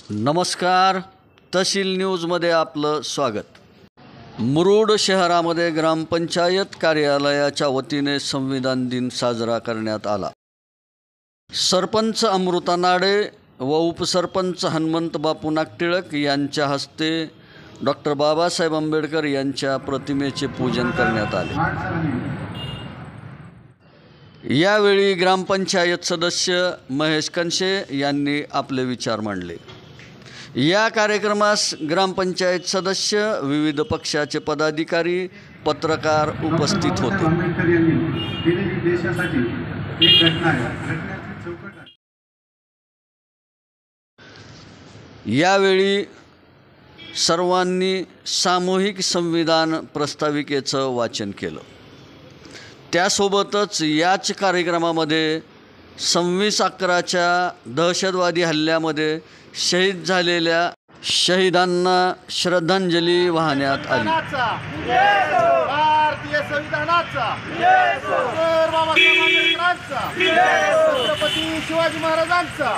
नमस्कार, तहसील न्यूजमध्ये आपलं स्वागत। मुरुड शहरामध्ये ग्रामपंचायत कार्यालयाच्या वतीने संविधान दिन साजरा करण्यात आला। सरपंच अमृता नाडे व उपसरपंच हनुमंत बापू नागटिळक यांच्या हस्ते डॉक्टर बाबासाहेब आंबेडकर यांच्या प्रतिमेचे पूजन करण्यात आले। यावेळी ग्रामपंचायत सदस्य महेश कनशे यांनी आपले विचार मांडले। या कार्यक्रमास ग्रामपंचायत सदस्य, विविध पक्षाचे पदाधिकारी, पत्रकार उपस्थित होते। यावेळी सर्वांनी सामूहिक संविधान प्रस्ताविकेचं वाचन केलं। त्यासोबतच याच कार्यक्रमामध्ये 26/11च्या दहशतवादी हल्ल्यामध्ये शहीद झालेल्या शहीदांना श्रद्धांजली वाहण्यात आली। भारतीय संविधानाचा बाबासाहेब आंबेडकरांचा, छत्रपती शिवाजी महाराजांचा